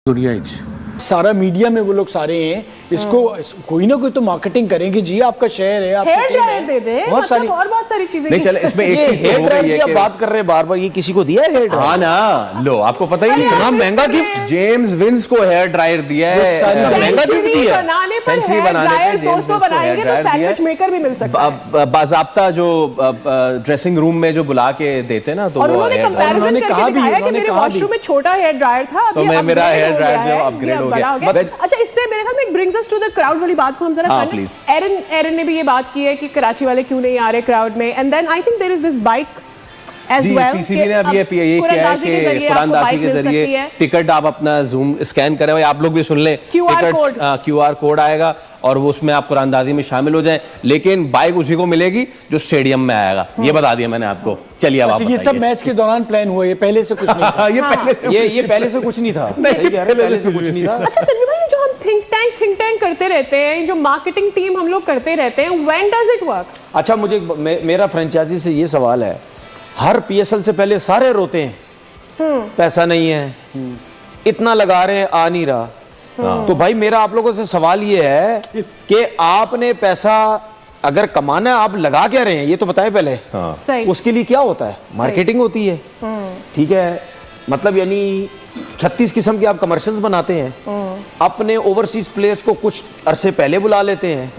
सारा मीडिया में वो लोग सारे हैं, इसको कोई ना कोई तो मार्केटिंग करेंगे जी, आपका शहर है, आपका हेयर ड्रायर दे दे, बहुत सारी और बहुत सारी चीजें। नहीं चल, इसमें एक चीज तो हो गई है कि बात कर रहे हैं बार बार, ये किसी को दिया है हेयर ड्रायर? हाँ ना, लो आपको पता ही नहीं, इतना महंगा गिफ्ट जेम्स विंस को हेयर ड्रायर दिया है, महंगा गिफ्ट दिया है। सेंचुरी बनाने पे जेम्स विंस को हेयर ड्रायर दिया है। सैंडविच मेकर भी मिल सकता है बाज़ाब्ता, जो ड्रेसिंग रूम में जो बुला के देते ना, तो वो उन्होंने कहा दिखाया कि मेरे वॉशरूम में छोटा हेयर ड्रायर था, तो मेरा हेयर ड्रायर जो अपग्रेड हो गया। अच्छा, इससे मेरे ख्याल में brings us to the crowd वाली बात को हम जरा करें। एरन ने भी ये बात की है कि कराची वाले क्यों नहीं आ रहे क्राउड में, and then I think there is this bike as well, PCB ने अब ये किया है कि कुरानदासी के जरिए टिकट आप अपना जूम स्कैन करें, आप लोग भी सुन लें, क्यूआर कोड आएगा और वो उसमें आप कुरानदाजी में शामिल हो जाएं, लेकिन बाइक उसी को मिलेगी जो स्टेडियम में आएगा। ये बता दिया मैंने आपको। चलिए अब आप ये सब मैच के दौरान प्लान हुआ, ये पहले से कुछ नहीं था। ये पहले से कुछ नहीं था। पहले से कुछ नहीं था। अच्छा तन्वीर भाई, जो हम थिंक टैंक करते रहते हैं, जो मार्केटिंग टीम हम लोग करते रहते हैं, व्हेन डज इट वर्क? अच्छा, मुझे मेरा फ्रेंचाइजी से ये सवाल है, हर पीएसएल से पहले सारे रोते हैं पैसा नहीं है, इतना लगा रहे हैं आ नहीं रहा। तो भाई मेरा आप लोगों से सवाल ये है कि आपने पैसा अगर कमाना है, आप लगा क्या रहे हैं ये तो बताएं पहले। उसके लिए क्या होता है? मार्केटिंग होती है, ठीक है, मतलब यानी 36 किस्म के आप कमर्शियल्स बनाते हैं, अपने ओवरसीज प्लेयर्स को कुछ अरसे पहले बुला लेते हैं,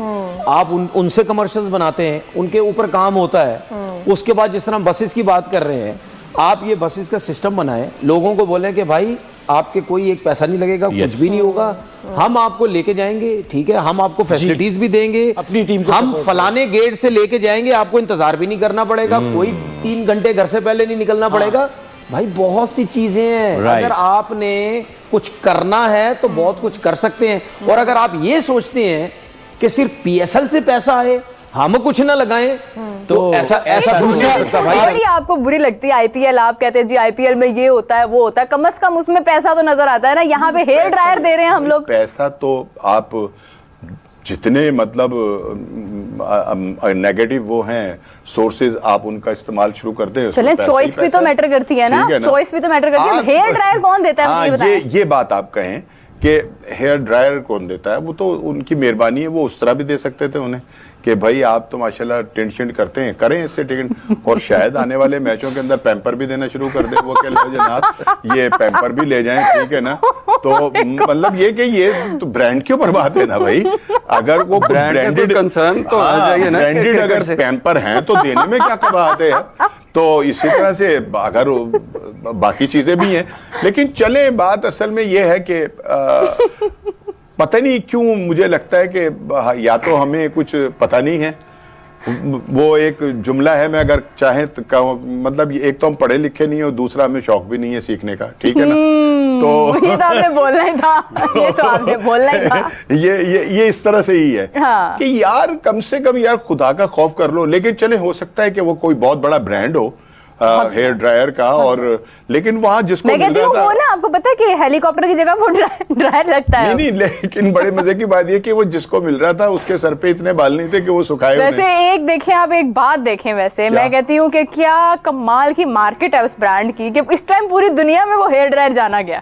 आप उनसे कमर्शियल्स बनाते हैं, उनके ऊपर काम होता है। उसके बाद जिस तरह बसेस की बात कर रहे हैं, आप ये बसेस का सिस्टम बनाएं, लोगों को बोलें कि भाई आपके कोई एक पैसा नहीं लगेगा, कुछ भी नहीं होगा, हम आपको लेके जाएंगे, ठीक है, हम आपको फैसिलिटीज भी देंगे, अपनी टीम को हम फलाने गेट से लेके जाएंगे, आपको इंतजार भी नहीं करना पड़ेगा, कोई 3 घंटे घर से पहले नहीं निकलना पड़ेगा। भाई बहुत सी चीजें हैं, अगर आपने कुछ करना है तो बहुत कुछ कर सकते हैं। और अगर आप ये सोचते हैं कि सिर्फ पीएसएल से पैसा आए, हम कुछ ना लगाएं, तो ऐसा भाई आपको बुरी लगती है आईपीएल, आप कहते हैं जी आईपीएल में ये होता है वो होता है, कम से कम उसमें पैसा तो नजर आता है ना। यहाँ पे हेयर ड्रायर दे रहे हैं हम लोग। पैसा तो आप जितने मतलब नेगेटिव वो हैं सोर्सेज, आप उनका इस्तेमाल शुरू करते हैं। चले, चॉइस भी तो मैटर करती है ना, चॉइस भी तो मैटर करती है। हेयर ड्रायर कौन देता है? ये बात आप कहें कि हेयर ड्रायर कौन देता है, वो तो उनकी मेहरबानी है, वो उस तरह भी दे सकते थे उन्हें कि भाई आप तो माशाल्लाह टेंशन करते हैं, करें इससे टिकट, और शायद आने वाले मैचों के अंदर पैम्पर भी देना शुरू कर दे, वो कह लो जनाब ये पैम्पर भी ले जाएं, ठीक है ना। तो मतलब ये कि ये तो ब्रांड के ऊपर बात है ना भाई, अगर वो ब्रांडेड कंसर्न तो ब्रांडेड अगर पैम्पर हैं तो देने में क्या बात है। तो इसी तरह से अगर बाकी चीजें भी हैं, लेकिन चले बात असल में ये है कि पता नहीं क्यों मुझे लगता है कि या तो हमें कुछ पता नहीं है, वो एक जुमला है, मैं अगर चाहे तो मतलब एक तो हम पढ़े लिखे नहीं है और दूसरा हमें शौक भी नहीं है सीखने का, ठीक है ना। तो ये तो आपने बोलना ही था, ये तो आपने बोलना ही था। ये इस तरह से ही है कि यार कम से कम यार खुदा का खौफ कर लो। लेकिन चले, हो सकता है कि वो कोई बहुत बड़ा ब्रांड हो हेयर ड्रायर का, और लेकिन वहां जिसको मैं कहती हूँ वो ना, आपको पता है कि हेलीकॉप्टर की जगह वो ड्रायर लगता है। नहीं, लेकिन बड़े मजे की बात ये कि वो जिसको मिल रहा था उसके सर पे इतने बाल नहीं थे कि वो सुखाए। वैसे एक देखें आप, एक बात देखें, वैसे मैं कहती हूँ कि क्या कमाल की मार्केट है उस ब्रांड की कि इस टाइम पूरी दुनिया में वो हेयर ड्रायर जाना गया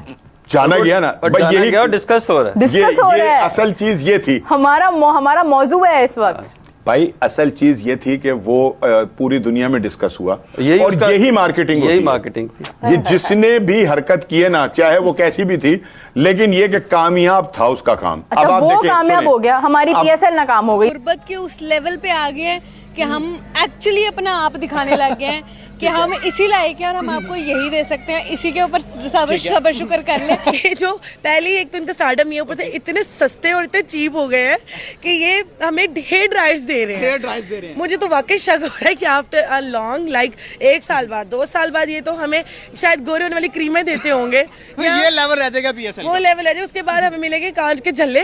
ना, यही डिस्कस हो रहा है। असल चीज ये थी, हमारा मौजू है इस वक्त भाई, असल चीज ये थी कि वो पूरी दुनिया में डिस्कस हुआ, और यही मार्केटिंग ये जिसने भी हरकत की है ना, चाहे वो कैसी भी थी, लेकिन ये कि कामयाब था उसका काम। अच्छा, अब आप वो कामयाब हो गया, हमारी पीएसएल नाकाम हो गई। गुर्बत के उस लेवल पे आ गए हैं कि हम एक्चुअली अपना आप दिखाने लग गए हैं कि हम इसी लायक हैं और हम आपको यही दे सकते हैं, इसी के ऊपर सबर शुक्र कर ले। ये जो पहले एक तो इनका स्टार्टअप नहीं है, ऊपर से इतने सस्ते और इतने चीप हो गए हैं कि ये हमें हेयर ड्रायर्स दे रहे हैं। मुझे तो वाकई शक हो रहा है कि आफ्टर अ लॉन्ग 1 साल बाद 2 साल बाद ये तो हमें शायद गोरे होने वाली क्रीमें देते होंगे। ये लेवल रह जाएगा पीएसएल, वो लेवल रह जाएगा, उसके बाद हमें मिलेंगे कांच के झल्ले।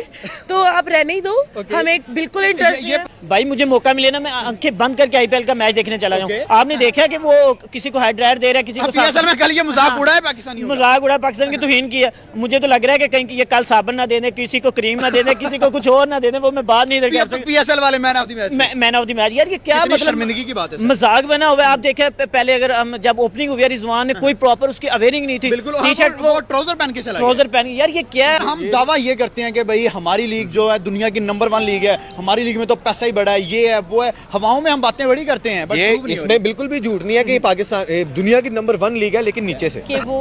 तो आप रहने ही दो, हमें बिल्कुल इंटरेस्ट भाई मुझे मौका मिले ना, मैं आंखें बंद करके आईपीएल का मैच देखने चला जाऊँ। आपने देखा कि वो किसी को हेड ड्रायर दे रहा है, किसी को पीएसएल में कल ये मजाक उड़ा है पाकिस्तानी, मजाक उड़ा, पाकिस्तान की तौहीन की है। मुझे तो लग रहा है कि कहीं ये कल साबन ना दे दे, किसी को क्रीम ना दे दे, किसी को कुछ और ना दे दे, वो मैं बात नहीं कर सकता। पीएसएल वाले man of the match, man of the match यार, ये क्या मतलब शर्मिंदगी की बात है। मजाक बना हुआ है। आप देखे पहले अगर हम जब ओपनिंग हुई रिजवान ने कोई प्रॉपर उसकी अवेयरिंग नहीं थी, बिल्कुल टी शर्ट वो ट्राउजर पहन के चला गया। ट्राउजर पहन, यार ये क्या है? हम दावा ये करते हैं कि भाई हमारी लीग जो है दुनिया की नंबर 1 लीग है, हमारी लीग में तो पैसा ही बड़ा है, ये है वो है, हवाओं में हम बातें बड़ी करते हैं, ये इसमें बिल्कुल भी झूठ नहीं है कि पाकिस्तान दुनिया की नंबर 1 लीग है, लेकिन नीचे से कि वो